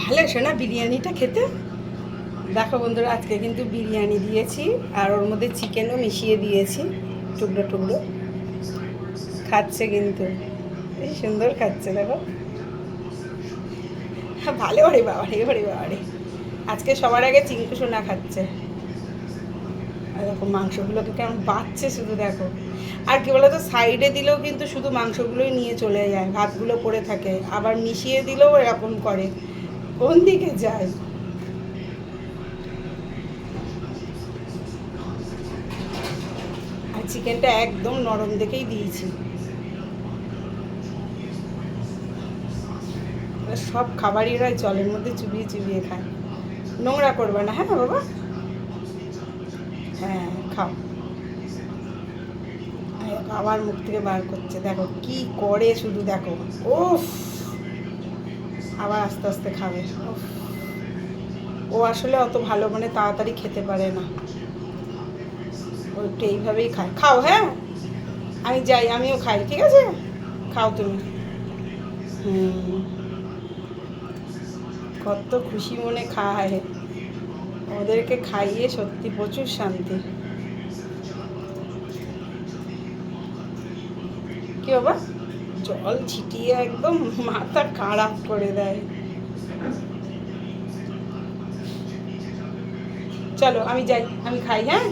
ভালো শোনা বিরিয়ানিটা খেতে। দেখো বন্ধুরা, আজকে কিন্তু বিরিয়ানি দিয়েছি আর ওর মধ্যে চিকেনও মিশিয়ে দিয়েছি টুকরো টুকরো। খাচ্ছে কিন্তু, এই সুন্দর খাচ্ছে দেখো। ভালো, ওরে বাবারে, ওরে বাবারে। আজকে সবার আগে চিঙ্কু সোনা খাচ্ছে। আর দেখো মাংসগুলোকে কেমন বাচ্ছে শুধু দেখো। আর কি বলতো, সাইডে দিলেও কিন্তু শুধু মাংসগুলোই নিয়ে চলে যায়, ভাতগুলো পড়ে থাকে। আবার মিশিয়ে দিলেও এরকম করে, কোন দিকে যায়। আর চিকেনটা একদম নরম দেখেই দিয়েছি। সব খাবারেরাই জলের মধ্যে চুবিয়ে চুবিয়ে খায়। নোংরা করবে না, হ্যাঁ বাবা? হ্যাঁ, খাও। আবার মুখ থেকে বার করছে, দেখো কি করে শুধু দেখো। উফ, আবার আস্তে আস্তে খাবে। উফ, ও আসলে অত ভালো মানে তাড়াতাড়ি খেতে পারে না, ও একটু এইভাবেই খায়। খাও, হ্যাঁ আমি যাই, আমিও খাই, ঠিক আছে? খাও তুমি। হুম, কত খুশি মনে খায়। ওদেরকে খাইয়ে সত্যি প্রচুর শান্তি। কি বাবা, জল ছিটিয়ে একদম মাথা খারাপ করে দেয়। চলো আমি যাই, আমি খাই, হ্যাঁ।